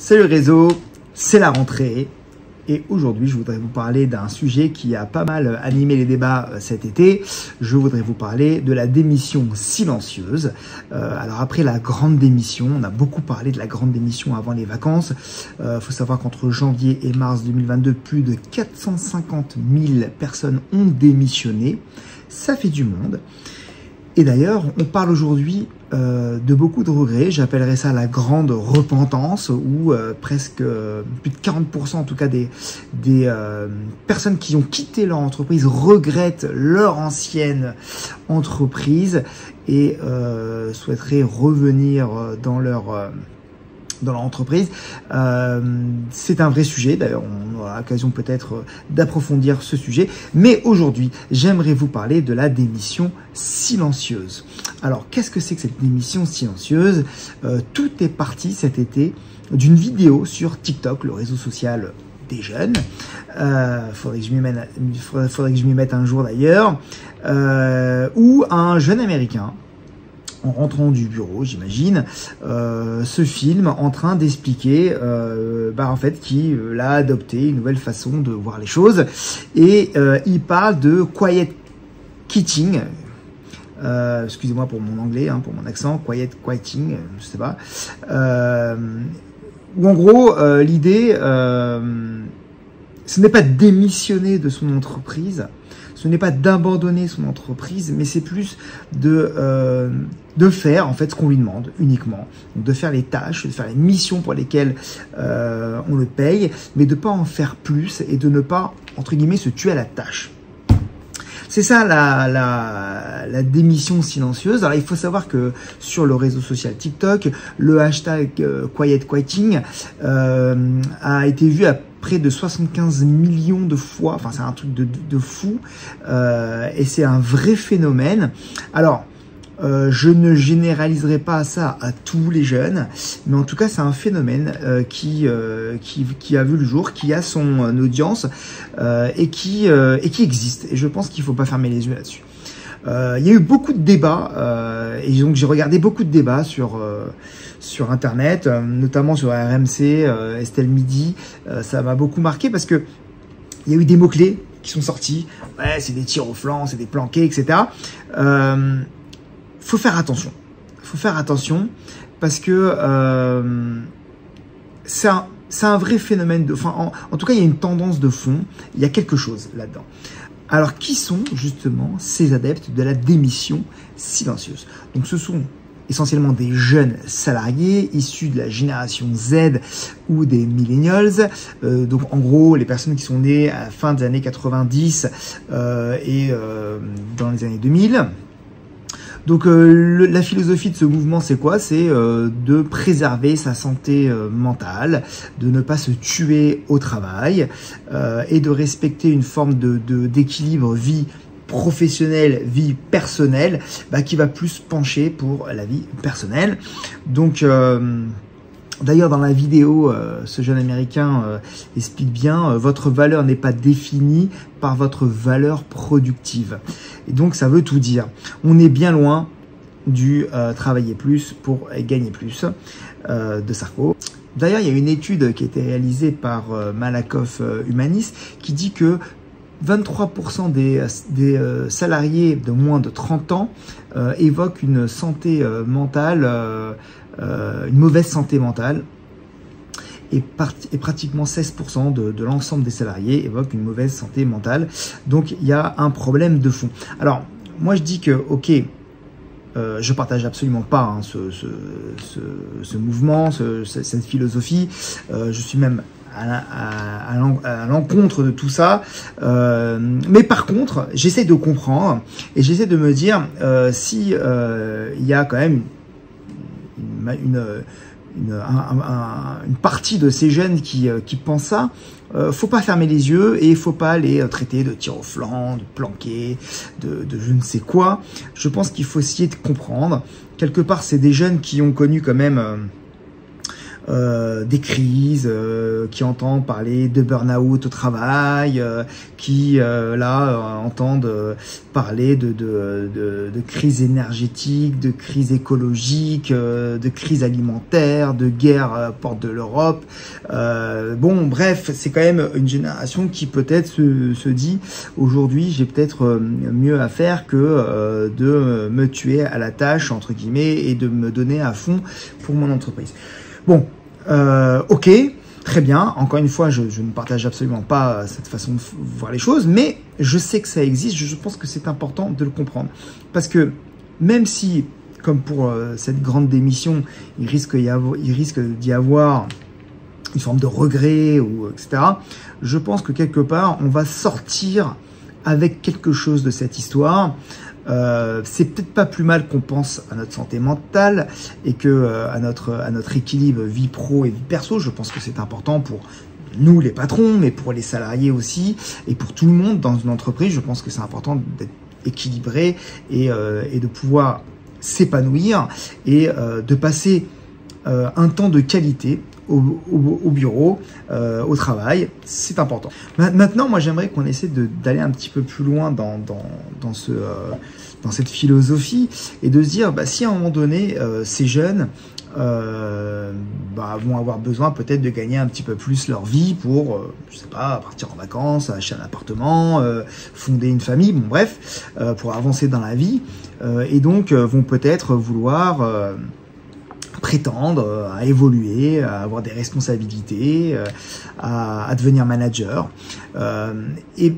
Salut réseau, c'est la rentrée et aujourd'hui je voudrais vous parler d'un sujet qui a pas mal animé les débats cet été. Je voudrais vous parler de la démission silencieuse. Alors après la grande démission, on a beaucoup parlé de la grande démission avant les vacances. Faut savoir qu'entre janvier et mars 2022, plus de 450 000 personnes ont démissionné. Ça fait du monde. Et d'ailleurs, on parle aujourd'hui de beaucoup de regrets. J'appellerais ça la grande repentance, où presque plus de 40% en tout cas des personnes qui ont quitté leur entreprise regrettent leur ancienne entreprise et souhaiteraient revenir dans leur entreprise. C'est un vrai sujet, d'ailleurs on aura l'occasion peut-être d'approfondir ce sujet, mais aujourd'hui j'aimerais vous parler de la démission silencieuse. Alors qu'est-ce que c'est que cette démission silencieuse? Tout est parti cet été d'une vidéo sur TikTok, le réseau social des jeunes. Faudrait que je m'y mette un jour d'ailleurs, où un jeune américain, en rentrant du bureau, j'imagine, ce film en train d'expliquer en fait qu'il a adopté une nouvelle façon de voir les choses, et il parle de quiet quitting. Excusez-moi pour mon anglais, pour mon accent, quiet quitting, je sais pas. Où en gros, l'idée, ce n'est pas de démissionner de son entreprise, ce n'est pas d'abandonner son entreprise, mais c'est plus de faire en fait ce qu'on lui demande uniquement. Donc de faire les tâches, de faire les missions pour lesquelles on le paye, mais de ne pas en faire plus et de ne pas, entre guillemets, se tuer à la tâche. C'est ça la démission silencieuse. Alors il faut savoir que sur le réseau social TikTok, le hashtag quiet quitting a été vu à près de 75 millions de fois. Enfin c'est un truc de fou, et c'est un vrai phénomène. Alors je ne généraliserai pas ça à tous les jeunes, mais en tout cas c'est un phénomène qui a vu le jour, qui a son audience et qui existe. Et je pense qu'il ne faut pas fermer les yeux là-dessus. Il y a eu beaucoup de débats, et donc j'ai regardé beaucoup de débats sur Internet, notamment sur RMC, Estelle Midi. Ça m'a beaucoup marqué parce que il y a eu des mots-clés qui sont sortis. Ouais, c'est des tirs au flanc, c'est des planqués, etc. Faut faire attention. Faut faire attention parce que c'est un vrai phénomène de... Enfin, en tout cas, il y a une tendance de fond. Il y a quelque chose là-dedans. Alors, qui sont justement ces adeptes de la démission silencieuse? Donc, ce sont essentiellement des jeunes salariés issus de la génération Z ou des millennials. Donc, en gros, les personnes qui sont nées à la fin des années 90 et dans les années 2000. Donc la philosophie de ce mouvement, c'est quoi? C'est de préserver sa santé mentale, de ne pas se tuer au travail et de respecter une forme d'équilibre vie professionnelle, vie personnelle, qui va plus pencher pour la vie personnelle. Donc d'ailleurs, dans la vidéo, ce jeune américain explique bien, votre valeur n'est pas définie par votre valeur productive. Et donc, ça veut tout dire. On est bien loin du travailler plus pour gagner plus de Sarko. D'ailleurs, il y a une étude qui a été réalisée par Malakoff Humanis qui dit que 23% des salariés de moins de 30 ans évoquent une santé mentale, une mauvaise santé mentale, et pratiquement 16% de l'ensemble des salariés évoquent une mauvaise santé mentale. Donc il y a un problème de fond. Alors moi je dis que ok, je partage absolument pas ce mouvement, cette philosophie. Je suis même à l'encontre de tout ça, mais par contre j'essaie de comprendre et j'essaie de me dire si il y a quand même une partie de ces jeunes qui pensent ça. Faut pas fermer les yeux et il faut pas les traiter de tir au flanc, de planqués, de je ne sais quoi. Je pense qu'il faut essayer de comprendre. Quelque part, c'est des jeunes qui ont connu quand même des crises, qui entendent parler de burn-out au travail, qui là entendent parler de crise énergétique, de crise écologique, de crise alimentaire, de guerre à la porte de l'Europe. Bon, bref, c'est quand même une génération qui peut-être se dit aujourd'hui j'ai peut-être mieux à faire que de me tuer à la tâche entre guillemets et de me donner à fond pour mon entreprise. Bon, ok, très bien. Encore une fois, je ne partage absolument pas cette façon de voir les choses, mais je sais que ça existe. Je pense que c'est important de le comprendre. Parce que même si, comme pour cette grande démission, il risque d'y avoir une forme de regret, ou etc., je pense que quelque part, on va sortir avec quelque chose de cette histoire. C'est peut-être pas plus mal qu'on pense à notre santé mentale et que à notre équilibre vie pro et vie perso. Je pense que c'est important pour nous les patrons, mais pour les salariés aussi et pour tout le monde dans une entreprise. Je pense que c'est important d'être équilibré et de pouvoir s'épanouir et de passer un temps de qualité au bureau, au travail, c'est important. Maintenant, moi, j'aimerais qu'on essaie d'aller un petit peu plus loin dans cette philosophie et de se dire, bah, si à un moment donné, ces jeunes vont avoir besoin peut-être de gagner un petit peu plus leur vie pour, je sais pas, partir en vacances, acheter un appartement, fonder une famille, bon bref, pour avancer dans la vie, et donc vont peut-être vouloir prétendre à évoluer, à avoir des responsabilités, à devenir manager. Et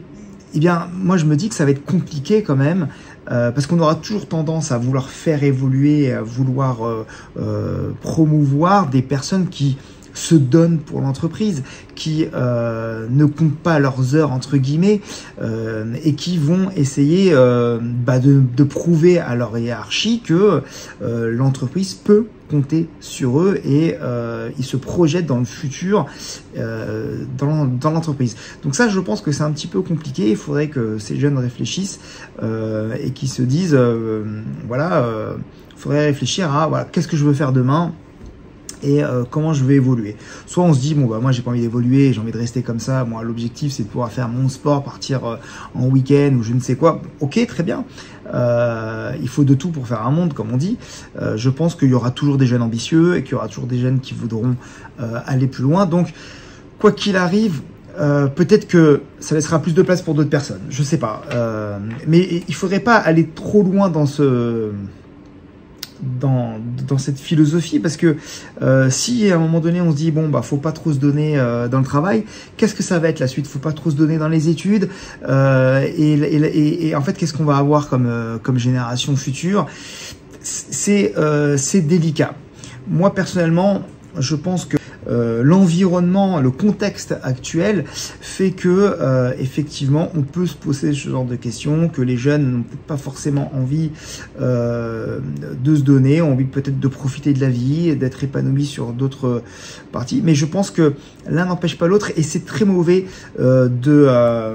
bien, moi je me dis que ça va être compliqué quand même, parce qu'on aura toujours tendance à vouloir faire évoluer, à vouloir promouvoir des personnes qui se donnent pour l'entreprise, qui ne comptent pas leurs heures entre guillemets, et qui vont essayer de prouver à leur hiérarchie que l'entreprise peut compter sur eux et ils se projettent dans le futur dans l'entreprise. Donc ça, je pense que c'est un petit peu compliqué. Il faudrait que ces jeunes réfléchissent et qu'ils se disent voilà, faudrait réfléchir à voilà, qu'est-ce que je veux faire demain et comment je vais évoluer. Soit on se dit, bon bah moi j'ai pas envie d'évoluer, j'ai envie de rester comme ça, moi l'objectif c'est de pouvoir faire mon sport, partir en week-end ou je ne sais quoi, ok très bien, il faut de tout pour faire un monde comme on dit. Je pense qu'il y aura toujours des jeunes ambitieux et qu'il y aura toujours des jeunes qui voudront aller plus loin, donc quoi qu'il arrive, peut-être que ça laissera plus de place pour d'autres personnes, je sais pas, mais il faudrait pas aller trop loin dans cette philosophie, parce que si à un moment donné on se dit bon bah faut pas trop se donner dans le travail, qu'est-ce que ça va être la suite? Faut pas trop se donner dans les études, et en fait qu'est-ce qu'on va avoir comme génération future? C'est délicat. Moi personnellement, je pense que l'environnement, le contexte actuel fait que effectivement on peut se poser ce genre de questions, que les jeunes n'ont peut-être pas forcément envie de se donner, ont envie peut-être de profiter de la vie, d'être épanouis sur d'autres parties, mais je pense que l'un n'empêche pas l'autre et c'est très mauvais de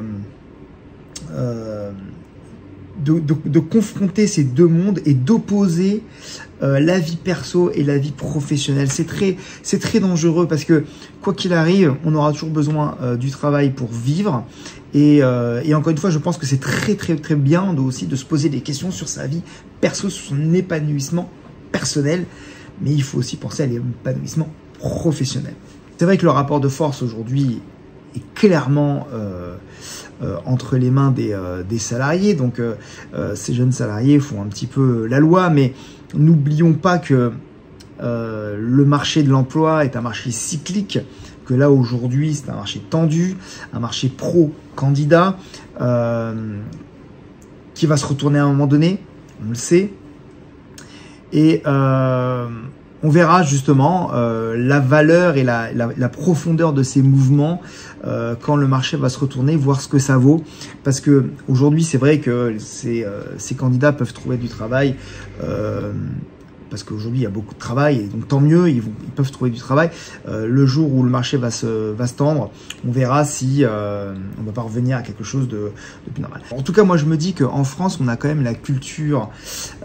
confronter ces deux mondes et d'opposer la vie perso et la vie professionnelle. C'est très dangereux parce que quoi qu'il arrive, on aura toujours besoin du travail pour vivre. Et encore une fois, je pense que c'est très bien aussi de se poser des questions sur sa vie perso, sur son épanouissement personnel. Mais il faut aussi penser à l'épanouissement professionnel. C'est vrai que le rapport de force aujourd'hui est clairement entre les mains des salariés. Donc ces jeunes salariés font un petit peu la loi, mais n'oublions pas que le marché de l'emploi est un marché cyclique, que là aujourd'hui c'est un marché tendu, un marché pro-candidat qui va se retourner à un moment donné, on le sait, et on verra justement la valeur et la profondeur de ces mouvements quand le marché va se retourner, voir ce que ça vaut. Parce que aujourd'hui, c'est vrai que ces candidats peuvent trouver du travail parce qu'aujourd'hui il y a beaucoup de travail, et donc tant mieux, ils peuvent trouver du travail. Le jour où le marché va se tendre, on verra si on va pas revenir à quelque chose de plus normal. En tout cas, moi je me dis qu'en France, on a quand même la culture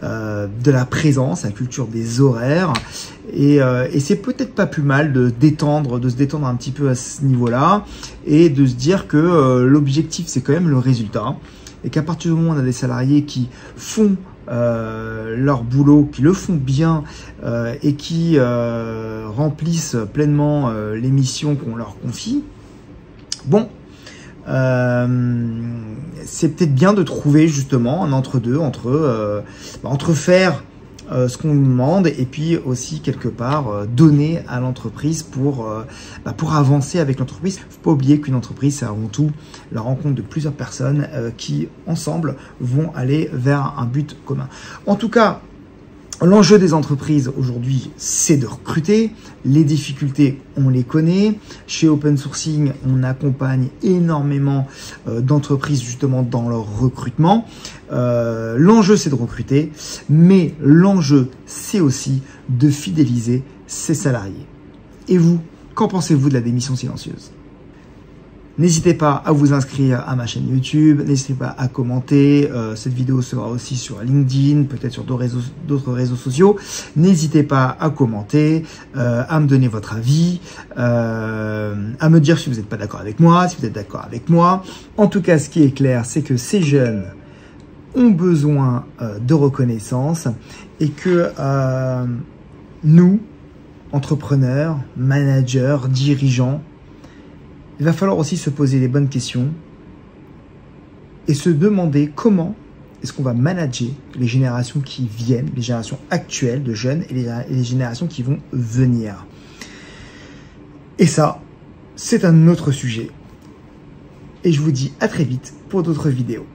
de la présence, la culture des horaires, et c'est peut-être pas plus mal de se détendre un petit peu à ce niveau-là, et de se dire que l'objectif c'est quand même le résultat, et qu'à partir du moment où on a des salariés qui font leur boulot, qui le font bien et qui remplissent pleinement les missions qu'on leur confie, bon, c'est peut-être bien de trouver justement un entre-deux entre faire ce qu'on nous demande et puis aussi quelque part donner à l'entreprise pour avancer avec l'entreprise. Faut pas oublier qu'une entreprise, c'est avant tout la rencontre de plusieurs personnes qui ensemble vont aller vers un but commun. En tout cas, l'enjeu des entreprises aujourd'hui, c'est de recruter. Les difficultés, on les connaît. Chez Open Sourcing, on accompagne énormément d'entreprises justement dans leur recrutement. L'enjeu, c'est de recruter, mais l'enjeu, c'est aussi de fidéliser ses salariés. Et vous, qu'en pensez-vous de la démission silencieuse ? N'hésitez pas à vous inscrire à ma chaîne YouTube, n'hésitez pas à commenter, cette vidéo sera aussi sur LinkedIn, peut-être sur d'autres réseaux sociaux. N'hésitez pas à commenter, à me donner votre avis, à me dire si vous n'êtes pas d'accord avec moi, si vous êtes d'accord avec moi. En tout cas, ce qui est clair, c'est que ces jeunes ont besoin de reconnaissance et que nous, entrepreneurs, managers, dirigeants, il va falloir aussi se poser les bonnes questions et se demander comment est-ce qu'on va manager les générations qui viennent, les générations actuelles de jeunes et les générations qui vont venir. Et ça, c'est un autre sujet. Et je vous dis à très vite pour d'autres vidéos.